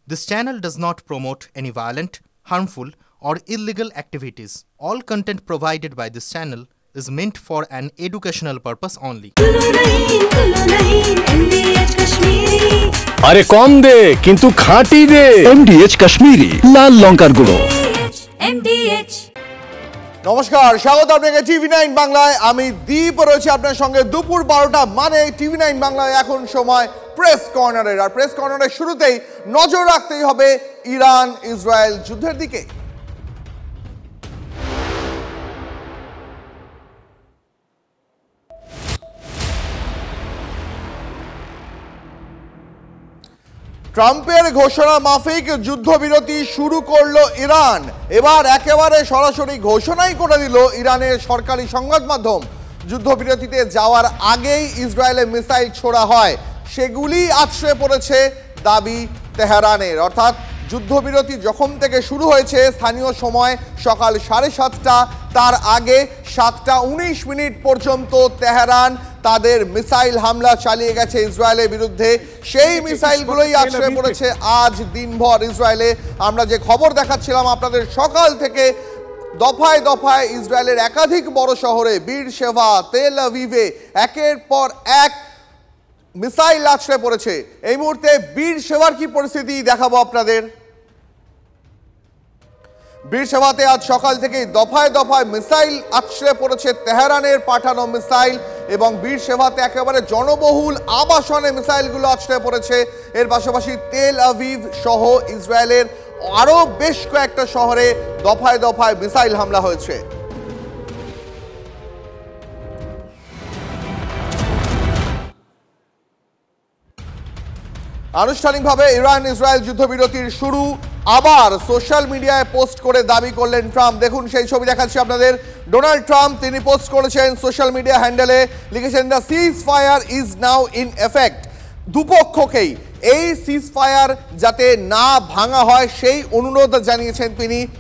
This channel does not promote any violent, harmful, or illegal activities. All content provided by this channel is meant for an educational purpose only. আরে কম দে কিন্তু খাঁটি দে MDH Kashmiri লাল লঙ্কার গুঁড়ো। নমস্কার, স্বাগত আপনাকে TV9 বাংলায়। আমি দীপ রয়েছে আপনার সঙ্গে দুপুর 12টা মানে TV9 বাংলায় এখন সময় প্রেস কর্নারের। আর প্রেস কর্নারের শুরুতেই নজর রাখতেই হবে ইরান ইসরায়েল যুদ্ধের দিকে। ট্রাম্পের ঘোষণা মাফিক যুদ্ধবিরতি শুরু করলো ইরান। এবার একেবারে সরাসরি ঘোষণাই করে দিল ইরানের সরকারি সংবাদ মাধ্যম। যুদ্ধবিরতিতে যাওয়ার আগেই ইসরায়েলে মিসাইল ছোড়া হয়, সেগুলি আছড়ে পড়েছে দাবি তেহরানের। অর্থাৎ যুদ্ধবিরতি যখন থেকে শুরু হয়েছে স্থানীয় সময় সকাল 7:30টা, তার আগে 7:19 পর্যন্ত তেহরান তাদের মিসাইল হামলা চালিয়ে গেছে ইসরায়েলের বিরুদ্ধে। সেই মিসাইলগুলোই আছড়ে পড়েছে আজ দিনভর ইসরায়েলে। আমরা যে খবর দেখাচ্ছিলাম আপনাদের সকাল থেকে, দফায় দফায় ইসরায়েলের একাধিক বড় শহরে বীরশেভা, তেল আভিভে একের পর এক মিসাইল আছড়ে পড়েছে। এই মুহূর্তে বীরশেভার কি পরিস্থিতি দেখাবো আপনাদের। বীরশেভাতে আজ সকাল থেকে দফায় দফায় মিসাইল আছড়ে পড়েছে, তেহরানের পাঠানো মিসাইল, এবং বীরশেভাতে একেবারে জনবহুল আবাসনে মিসাইলগুলো আছড়ে পড়েছে। এর পাশাপাশি তেল আভিভ সহ ইসরায়েলের আরও বেশ কয়েকটা শহরে দফায় দফায় মিসাইল হামলা হয়েছে। আনুষ্ঠানিকভাবে ইরান ইসরায়েল যুদ্ধবিরতির শুরু আবার সোশ্যাল মিডিয়ায় পোস্ট করে দাবি করলেন ট্রাম্প। দেখুন সেই ছবি দেখাচ্ছি আপনাদের। ডোনাল্ড ট্রাম্প তিনি পোস্ট করেছেন সোশ্যাল মিডিয়া হ্যান্ডেলে, লিখেছেন the ceasefire is now in effect. দুপক্ষকেই এই সিজ ফায়ার যাতে না ভাঙা হয় সেই অনুরোধ জানিয়েছেন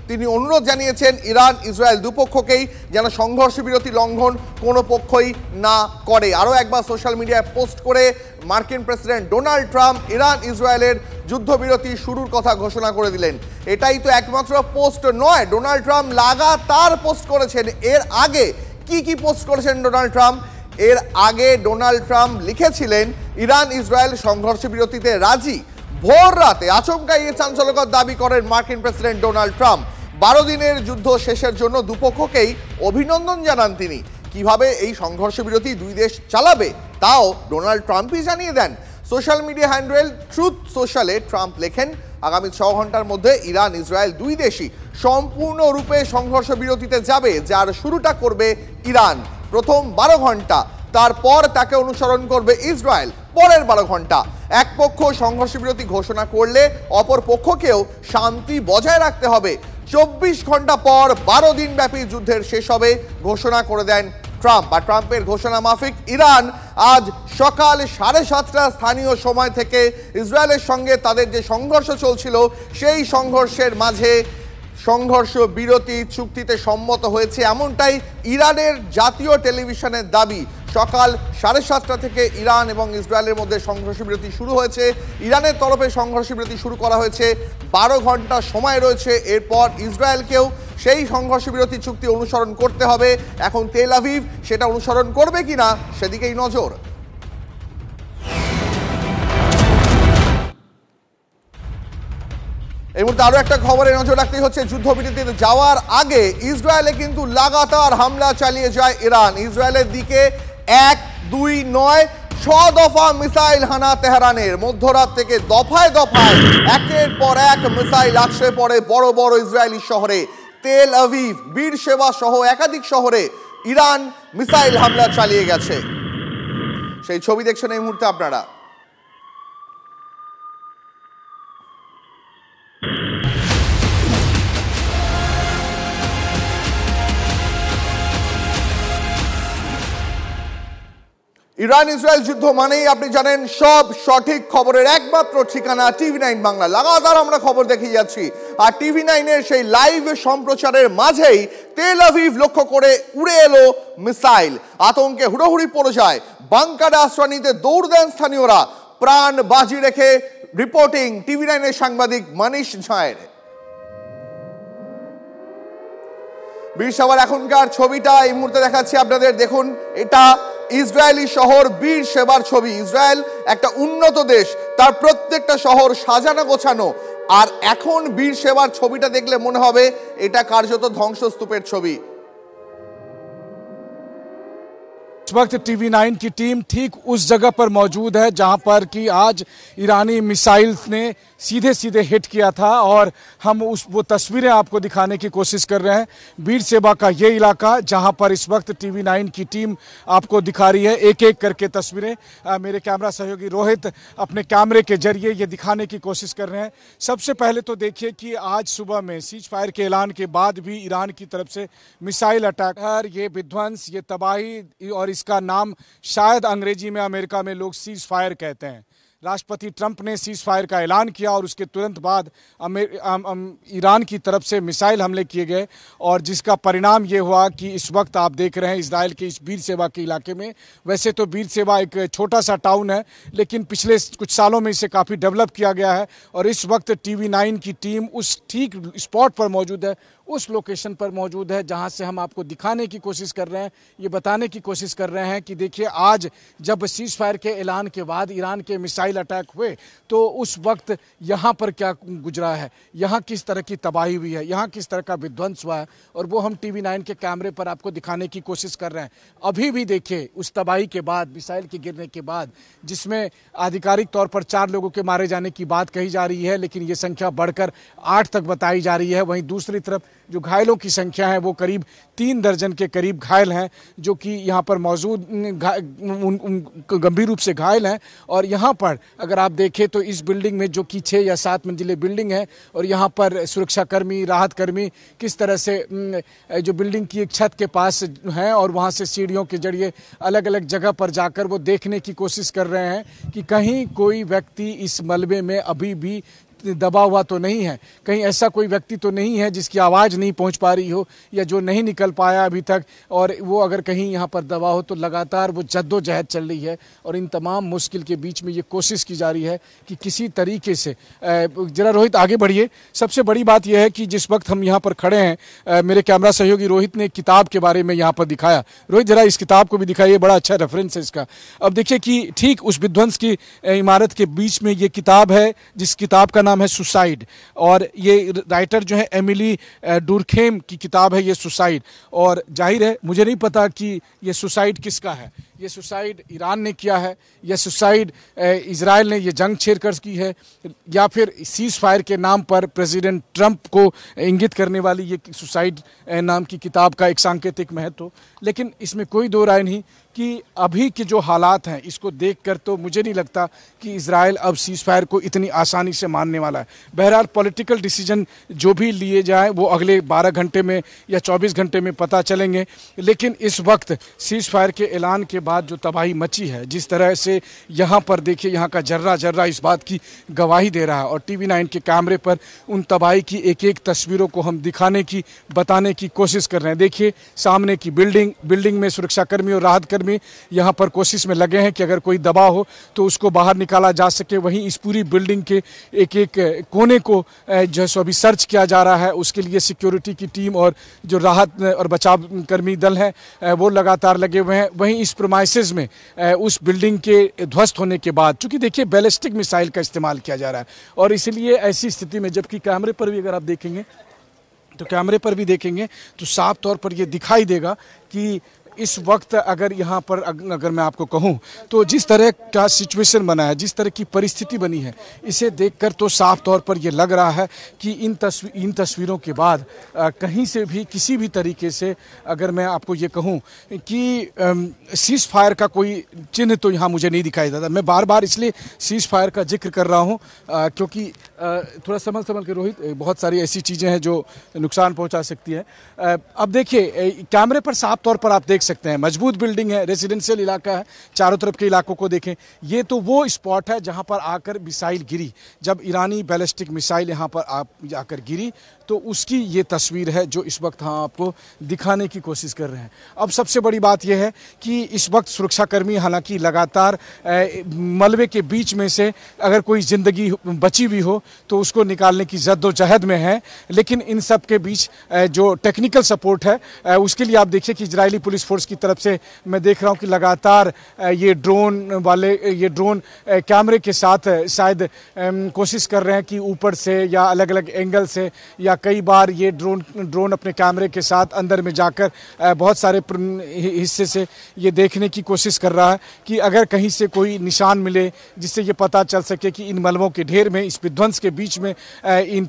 তিনি অনুরোধ জানিয়েছেন ইরান ইসরায়েল দুপক্ষকেই যেন সংঘর্ষ বিরতি লঙ্ঘন কোনো পক্ষই না করে। আরও একবার সোশ্যাল মিডিয়ায় পোস্ট করে মার্কিন প্রেসিডেন্ট ডোনাল্ড ট্রাম্প ইরান ইসরায়েলের যুদ্ধবিরতি শুরুর কথা ঘোষণা করে দিলেন। এটাই তো একমাত্র পোস্ট নয়, ডোনাল্ড ট্রাম্প লাগাতার পোস্ট করেছেন। এর আগে কি পোস্ট করেছেন ডোনাল্ড ট্রাম্প? এর আগে ডোনাল্ড ট্রাম্প লিখেছিলেন ইরান ইসরায়েল সংঘর্ষ বিরতিতে রাজি। ভোর রাতে আচমকা এই চাঞ্চল্যকর দাবি করেন মার্কিন প্রেসিডেন্ট ডোনাল্ড ট্রাম্প। 12 দিনের যুদ্ধ শেষের জন্য দুপক্ষকেই অভিনন্দন জানান তিনি। কিভাবে এই সংঘর্ষ বিরতি দুই দেশ চালাবে তাও ডোনাল্ড ট্রাম্পই জানিয়ে দেন। সোশ্যাল মিডিয়া হ্যান্ডেল ট্রুথ সোশ্যালে ট্রাম্প লেখেন আগামী 6 ঘন্টার মধ্যে ইরান ইসরায়েল দুই দেশই সম্পূর্ণরূপে সংঘর্ষ বিরতিতে যাবে, যার শুরুটা করবে ইরান প্রথম 12 ঘন্টা, তারপর তাকে অনুসরণ করবে ইসরায়েল পরের 12 ঘন্টা। এক পক্ষ সংঘর্ষ বিরতি ঘোষণা করলে অপর পক্ষকেও শান্তি বজায় রাখতে হবে। 24 ঘন্টা পর 12 দিনব্যাপী যুদ্ধের শেষ হবে ঘোষণা করে দেন ট্রাম্প। আর ট্রাম্পের ঘোষণা মাফিক ইরান আজ সকাল 7:30টা স্থানীয় সময় থেকে ইসরায়েলের সঙ্গে তাদের যে সংঘর্ষ চলছিল সেই সংঘর্ষের মাঝে সংঘর্ষ বিরতি চুক্তিতে সম্মত হয়েছে, এমনটাই ইরানের জাতীয় টেলিভিশনের দাবি। সকাল 7:30টা থেকে ইরান এবং ইসরায়েলের মধ্যে সংঘর্ষ বিরতি শুরু হয়েছে। ইরানের তরফে সংঘর্ষ বিরতি শুরু করা হয়েছে, 12 ঘন্টা সময় রয়েছে। এরপর ইসরায়েলকেও সেই সংঘর্ষ বিরতি চুক্তি অনুসরণ করতে হবে। এখন তেল আভিভ সেটা অনুসরণ করবে কিনা সেদিকেই নজর। এই মুহূর্তে আরো একটা খবরে নজর রাখতে হচ্ছে। যুদ্ধবিরতিতে যাওয়ার আগে ইসরায়েলে কিন্তু লাগাতার হামলা চালিয়ে যায় ইরান। ইসরায়েলের দিকে 1, 2 নয় 6 দফা মিসাইল হানা তেহরানের। মধ্যরাত থেকে দফায় দফায় একের পর এক মিসাইল আছড়ে পড়ে বড় বড় ইসরায়েলি শহরে। তেল আভিভ, বীরশেভা সহ একাধিক শহরে ইরান মিসাইল হামলা চালিয়ে গেছে। সেই ছবি দেখছেন এই মুহূর্তে আপনারা। ইরান ইসরায়েল যুদ্ধ মানেই আপনি জানেন সব সঠিক খবরের একমাত্র ঠিকানা TV9 বাংলা। লাগাতার আমরা খবর দেখিয়ে যাচ্ছি, আর TV9-এর সেই লাইভ সম্প্রচারের মাঝেই তেল আভিভ লক্ষ্য করে উড়ে এলো মিসাইল। আতঙ্কে হুড়োহুড়ি পড়ে যায়, বাংকারে আশ্রয় নিতে দৌড় দেন স্থানীয়রা। প্রাণ বাজি রেখে রিপোর্টিং TV9 এর সাংবাদিক মনীষ ঝায়ের। বীরসেবার এখনকার ছবিটা এই মুহূর্তে দেখাচ্ছি আপনাদের। দেখুন, এটা ইসরায়েলি শহর বীরসেবার ছবি। ইসরায়েল একটা উন্নত দেশ, তার প্রত্যেকটা শহর সাজানো গোছানো, আর এখন বীরসেবার ছবিটা দেখলে মনে হবে এটা কার্যত ধ্বংসস্তূপের ছবি। इस वक्त TV9 की टीम ठीक उस जगह पर मौजूद है जहां पर कि आज ईरानी मिसाइल्स ने सीधे सीधे हिट किया था, और हम वो तस्वीरें आपको दिखाने की कोशिश कर रहे हैं। बीरसेबा का ये इलाका जहां पर इस वक्त TV9 की टीम आपको दिखा रही है एक एक करके तस्वीरें। मेरे कैमरा सहयोगी रोहित अपने कैमरे के जरिए ये दिखाने की कोशिश कर रहे हैं। सबसे पहले तो देखिए कि आज सुबह में सीज फायर के ऐलान के बाद भी ईरान की तरफ से मिसाइल अटैक, ये विध्वंस, ये तबाही, और इसका नाम शायद अंग्रेजी में अमेरिका में लोग सीज फायर कहते हैं। राष्ट्रपति ट्रंप ने सीज फायर का ऐलान किया और उसके तुरंत बाद ईरान की तरफ से मिसाइल हमले किए गए, और जिसका परिणाम ये हुआ कि इस वक्त आप देख रहे हैं इजराइल के इस बीरसेबा के इलाके में। वैसे तो बीरसेबा एक छोटा सा टाउन है, लेकिन पिछले कुछ सालों में इसे काफ़ी डेवलप किया गया है, और इस वक्त TV9 की टीम उस ठीक स्पॉट पर मौजूद है, उस लोकेशन पर मौजूद है जहां से हम आपको दिखाने की कोशिश कर रहे हैं, ये बताने की कोशिश कर रहे हैं कि देखिए आज जब सीज फायर के ऐलान के बाद ईरान के मिसाइल अटैक हुए तो उस वक्त यहाँ पर क्या गुजरा है, यहाँ किस तरह की तबाही हुई है, यहाँ किस तरह का विध्वंस हुआ है, और वो हम TV9 के कैमरे पर आपको दिखाने की कोशिश कर रहे हैं। अभी भी देखिए उस तबाही के बाद, मिसाइल के गिरने के बाद, जिसमें आधिकारिक तौर पर 4 लोगों के मारे जाने की बात कही जा रही है, लेकिन ये संख्या बढ़कर 8 तक बताई जा रही है। वहीं दूसरी तरफ जो घायलों की संख्या है वो करीब 3 दर्जन के करीब घायल हैं, जो कि यहाँ पर मौजूद गंभीर रूप से घायल हैं। और यहाँ पर अगर आप देखें तो इस बिल्डिंग में, जो कि 6 या 7 मंजिले बिल्डिंग है, और यहाँ पर सुरक्षाकर्मी, राहत कर्मी किस तरह से जो बिल्डिंग की एक छत के पास हैं और वहाँ से सीढ़ियों के जरिए अलग अलग जगह पर जाकर वो देखने की कोशिश कर रहे हैं कि कहीं कोई व्यक्ति इस मलबे में अभी भी दबा हुआ तो नहीं है, कहीं ऐसा कोई व्यक्ति तो नहीं है जिसकी आवाज़ नहीं पहुंच पा रही हो या जो नहीं निकल पाया अभी तक, और वो अगर कहीं यहाँ पर दबा हो तो लगातार वो जद्दोजहद चल रही है। और इन तमाम मुश्किल के बीच में ये कोशिश की जा रही है कि किसी तरीके से, जरा रोहित आगे बढ़िए। सबसे बड़ी बात यह है कि जिस वक्त हम यहाँ पर खड़े हैं, मेरे कैमरा सहयोगी रोहित ने एक किताब के बारे में यहाँ पर दिखाया। रोहित जरा इस किताब को भी दिखाइए, बड़ा अच्छा रेफरेंस है इसका। अब देखिए कि ठीक उस विध्वंस की इमारत के बीच में ये किताब है, जिस किताब का नाम है सुसाइड, और ये राइटर जो है एमिली डुरखेम की किताब है ये सुसाइड। और जाहिर है मुझे नहीं पता कि ये सुसाइड किसका है, ये सुसाइड ईरान ने किया है, या सुसाइड इजराइल ने ये जंग छेड़कर की है, या फिर सीज फायर के नाम पर प्रेसिडेंट ट्रंप को इंगित करने वाली ये सुसाइड नाम की किताब का एक सांकेतिक महत्व। लेकिन इसमें कोई दो राय नहीं कि अभी के जो हालात हैं इसको देखकर तो मुझे नहीं लगता कि इजराइल अब सीज फायर को इतनी आसानी से मानने वाला है। बहरहाल पॉलिटिकल डिसीजन जो भी लिए जाए वो अगले 12 घंटे में या 24 घंटे में पता चलेंगे, लेकिन इस वक्त सीज फायर के ऐलान के बाद जो तबाही मची है, जिस तरह से यहाँ पर देखिए यहाँ का जर्रा जर्रा इस बात की गवाही दे रहा है, और TV9 के कैमरे पर उन तबाही की एक एक तस्वीरों को हम दिखाने की, बताने की कोशिश कर रहे हैं। देखिए सामने की बिल्डिंग में सुरक्षाकर्मी और राहत कर्मी यहाँ पर कोशिश में लगे हैं कि अगर कोई दबा हो तो उसको बाहर निकाला जा सके। वहीं इस पूरी बिल्डिंग के एक एक कोने को जो सो अभी सर्च किया जा रहा है, उसके लिए सिक्योरिटी की टीम और जो राहत और बचाव कर्मी दल हैं वो लगातार लगे हुए हैं। वहीं इस प्रीमाइसेस में उस बिल्डिंग के ध्वस्त होने के बाद, चूंकि देखिए बैलिस्टिक मिसाइल का इस्तेमाल किया जा रहा है, और इसलिए ऐसी स्थिति में, जबकि कैमरे पर भी अगर आप देखेंगे तो साफ तौर पर यह दिखाई देगा कि इस वक्त अगर यहाँ पर अगर मैं आपको कहूँ तो जिस तरह का सिचुएशन बना है, जिस तरह की परिस्थिति बनी है, इसे देखकर तो साफ तौर पर यह लग रहा है कि इन तस्वीरों के बाद कहीं से भी किसी भी तरीके से अगर मैं आपको ये कहूँ कि सीज फायर का कोई चिन्ह तो यहाँ मुझे नहीं दिखाई देता। मैं बार बार इसलिए सीज फायर का जिक्र कर रहा हूँ क्योंकि थोड़ा संभल के रोहित, बहुत सारी ऐसी चीज़ें हैं जो नुकसान पहुँचा सकती है। अब देखिए कैमरे पर साफ तौर पर आप देख सकते हैं, मजबूत बिल्डिंग है, रेजिडेंशियल इलाका है, चारों तरफ के इलाकों को देखें। ये तो वो स्पॉट है जहां पर आकर मिसाइल गिरी, जब ईरानी बैलिस्टिक मिसाइल यहां पर आकर गिरी, तो उसकी ये तस्वीर है जो इस वक्त हम आपको दिखाने की कोशिश कर रहे हैं। अब सबसे बड़ी बात यह है कि इस वक्त सुरक्षाकर्मी हालांकि लगातार मलबे के बीच में से अगर कोई ज़िंदगी बची हुई हो तो उसको निकालने की जद्दोजहद में है, लेकिन इन सब के बीच जो टेक्निकल सपोर्ट है उसके लिए आप देखिए कि इजरायली पुलिस फोर्स की तरफ से मैं देख रहा हूँ कि लगातार ये ड्रोन कैमरे के साथ शायद कोशिश कर रहे हैं कि ऊपर से या अलग अलग एंगल से, या कई बार ये ड्रोन अपने कैमरे के साथ अंदर में जाकर बहुत सारे हिस्से से ये देखने की कोशिश कर रहा है कि अगर कहीं से कोई निशान मिले जिससे ये पता चल सके कि इन मलबों के ढेर में, इस विध्वंस के बीच में, इन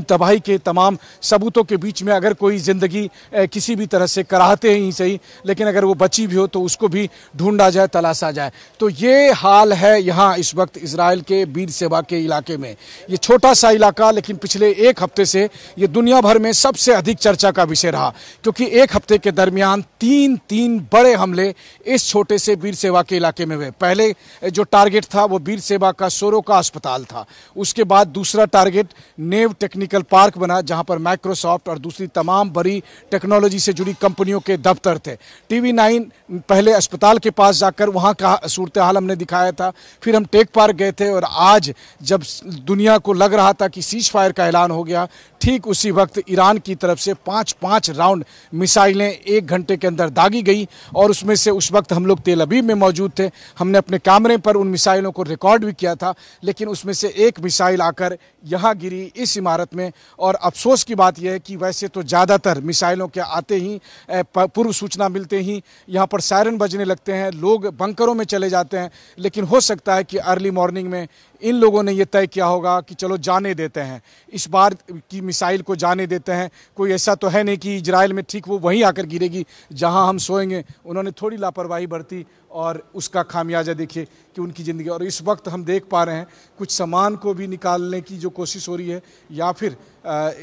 तबाही के तमाम सबूतों के बीच में अगर कोई ज़िंदगी किसी भी तरह से कराहते ही सही, लेकिन अगर वो बची भी हो तो उसको भी ढूंढा जाए, तलाशा जाए। तो ये हाल है यहाँ इस वक्त इजराइल के बीर शेबा के इलाके में। ये छोटा सा इलाका, लेकिन पिछले एक हफ्ते से ये दुनिया भर में सबसे अधिक चर्चा का विषय रहा, क्योंकि एक हफ्ते के दरमियान तीन बड़े हमले इस छोटे से बीर शेबा के इलाके में हुए। पहले जो टारगेट था वो बीर शेबा का सोरोका अस्पताल था, उसके बाद दूसरा टारगेट नेव टेक्निकल पार्क बना जहां पर माइक्रोसॉफ्ट और दूसरी तमाम बड़ी टेक्नोलॉजी से जुड़ी कंपनियों के दफ्तर थे। TV9 पहले अस्पताल के पास जाकर वहां का सूरत हाल हमने दिखाया था, फिर हम टेक पार्क गए थे, और आज जब दुनिया को लग रहा था कि सीज फायर का ऐलान हो गया, ठीक उसी वक्त ईरान की तरफ से 5 राउंड मिसाइलें 1 घंटे के अंदर दागी गई, और उसमें से उस वक्त हम लोग तेल अवीव में मौजूद थे, हमने अपने कैमरे पर उन मिसाइलों को रिकॉर्ड भी किया था, लेकिन उसमें से एक मिसाइल आकर यहाँ गिरी इस इमारत में। और अफसोस की बात यह है कि वैसे तो ज़्यादातर मिसाइलों के आते ही पूर्व सूचना मिलते ही यहाँ पर सायरन बजने लगते हैं, लोग बंकरों में चले जाते हैं, लेकिन हो सकता है कि अर्ली मॉर्निंग में इन लोगों ने ये तय किया होगा कि चलो जाने देते हैं, इस बार की मिसाइल को जाने देते हैं। कोई ऐसा तो है नहीं कि इजराइल में ठीक वो वहीं आकर गिरेगी जहां हम सोएंगे। उन्होंने थोड़ी लापरवाही बरती और उसका खामियाजा देखिए कि उनकी ज़िंदगी। और इस वक्त हम देख पा रहे हैं कुछ सामान को भी निकालने की जो कोशिश हो रही है, या फिर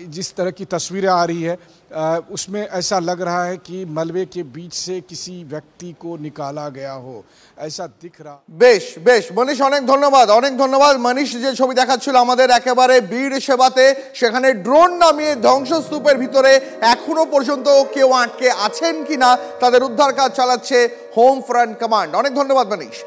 जिस तरह की तस्वीरें आ रही है उसमें ऐसा लग रहा है कि मलबे के बीच से किसी व्यक्ति को निकाला गया हो, ऐसा दिख रहा। বেশ মনীষ, অনেক ধন্যবাদ মনীষ। যে ছবি দেখাচ্ছিল আমাদের একেবারে বীর সেবাতে, সেখানে ড্রোন নামিয়ে ধ্বংসস্তূপের ভিতরে এখনো পর্যন্ত কেউ আটকে আছেন কিনা তাদের উদ্ধার কাজ চালাচ্ছে হোম ফ্রন্ট কমান্ড। অনেক ধন্যবাদ মনীষ।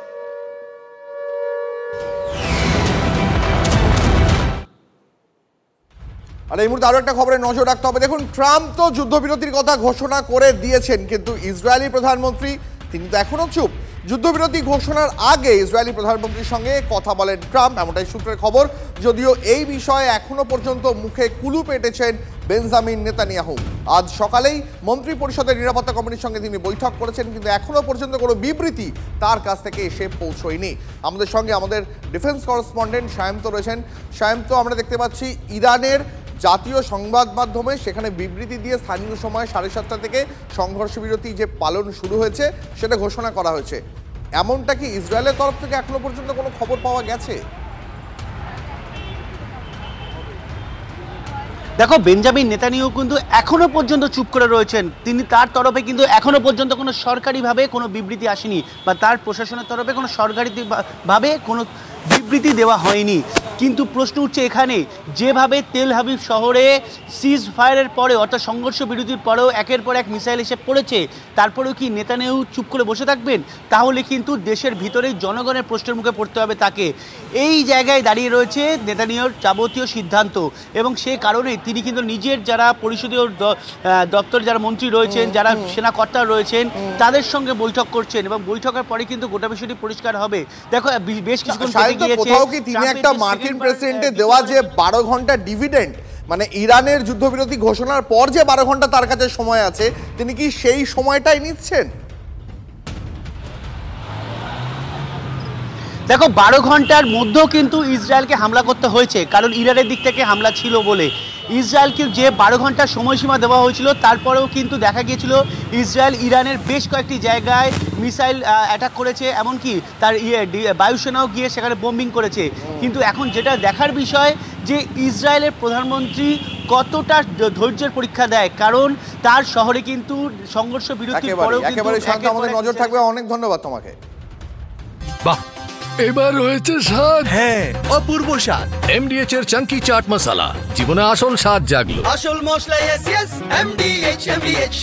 আর এই মুহূর্তে আরো একটা খবরে নজর রাখতে হবে। দেখুন, ট্রাম্প তো যুদ্ধবিরতির কথা ঘোষণা করে দিয়েছেন, কিন্তু ইসরায়েলি প্রধানমন্ত্রী তিনি তো এখনো চুপ। যুদ্ধবিরতি ঘোষণার আগে ইসরায়েলি প্রধানমন্ত্রীর সঙ্গে কথা বলেন ট্রাম্প, এমনটাই সূত্রের খবর। যদিও এই বিষয়ে এখনো পর্যন্ত মুখে কুলু পেটেছেন বেঞ্জামিন নেতানিয়াহু। আজ সকালেই মন্ত্রী পরিষদের নিরাপত্তা কমিটির সঙ্গে তিনি বৈঠক করেছেন, কিন্তু এখনো পর্যন্ত কোনো বিবৃতি তার কাছ থেকে এসে পৌঁছয়নি। আমাদের সঙ্গে আমাদের ডিফেন্স করেসপন্ডেন্ট সায়ন্ত রয়েছেন। সায়ন্ত, আমরা দেখতে পাচ্ছি ইরানের জাতীয় সংবাদ মাধ্যমে সেখানে বিবৃতি দিয়ে স্থানীয় সময় 7:30 থেকে সংঘর্ষ বিরতি যে পালন শুরু হয়েছে সেটা ঘোষণা করা হয়েছে। এমনটা কি ইসরায়েলের তরফ থেকে এখনো পর্যন্ত কোনো খবর পাওয়া গেছে? দেখো, বেঞ্জামিন নেতানিয়াহু কিন্তু এখনো পর্যন্ত চুপ করে রয়েছেন। তিনি তার তরফে কিন্তু এখনো পর্যন্ত কোনো সরকারিভাবে কোনো বিবৃতি আসেনি, বা তার প্রশাসনের তরফে কোনো সরকারিভাবে কোনো বিবৃতি দেওয়া হয়নি। কিন্তু প্রশ্ন উঠছে এখানে, যেভাবে তেল আবিব শহরে সিজ ফায়ারের পরে, অর্থাৎ সংঘর্ষ বিরতির পরেও একের পর এক মিসাইল এসে পড়েছে, তারপরেও কি নেতানিয়াহু চুপ করে বসে থাকবেন? তাহলে কিন্তু দেশের ভিতরেই জনগণের প্রশ্নের মুখে পড়তে হবে তাকে। এই জায়গায় দাঁড়িয়ে রয়েছে নেতানিয়াহুর যাবতীয় সিদ্ধান্ত, এবং সে কারণে তিনি কিন্তু নিজের যারা পরিষদীয় দপ্তর যারা মন্ত্রী রয়েছেন, যারা সেনাকর্তা রয়েছেন, তাদের সঙ্গে বৈঠক করছেন, এবং বৈঠকের পরে কিন্তু গোটা বিষয়টি পরিষ্কার হবে। দেখো, বেশ কিছুক্ষণ তিনি একটা মার্কিন প্রেসিডেন্টের দেওয়া যে 12 ঘন্টা ডিভিডেন্ড, মানে ইরানের যুদ্ধবিরতি ঘোষণার পর যে 12 ঘন্টা তার কাছে সময় আছে, তিনি কি সেই সময়টাই নিচ্ছেন? দেখো, 12 ঘন্টার মধ্যেও কিন্তু ইসরায়েলকে হামলা করতে হয়েছে, কারণ ইরানের দিক থেকে হামলা ছিল বলে। ইসরায়েলকে যে 12 ঘন্টার সময়সীমা দেওয়া হয়েছিল, তারপরেও কিন্তু দেখা গিয়েছিল ইসরায়েল ইরানের বেশ কয়েকটি জায়গায় মিসাইল অ্যাটাক করেছে, এমনকি তার বায়ুসেনাও গিয়ে সেখানে বোম্বিং করেছে। কিন্তু এখন যেটা দেখার বিষয় যে ইসরায়েলের প্রধানমন্ত্রী কতটা ধৈর্যের পরীক্ষা দেয়, কারণ তার শহরে কিন্তু সংঘর্ষ বিরতির পরেও কিন্তু একেবারে শান্ত, আমাদের নজর থাকবে। অনেক ধন্যবাদ তোমাকে। বাহ, এবার হয়েছে স্বাদ। হ্যাঁ, অপূর্ব স্বাদ। এমডিএচ এর চাঙ্কি চাট মশলা, জীবনে আসল স্বাদ জাগলো। আসল মশলা, এমডিএচ।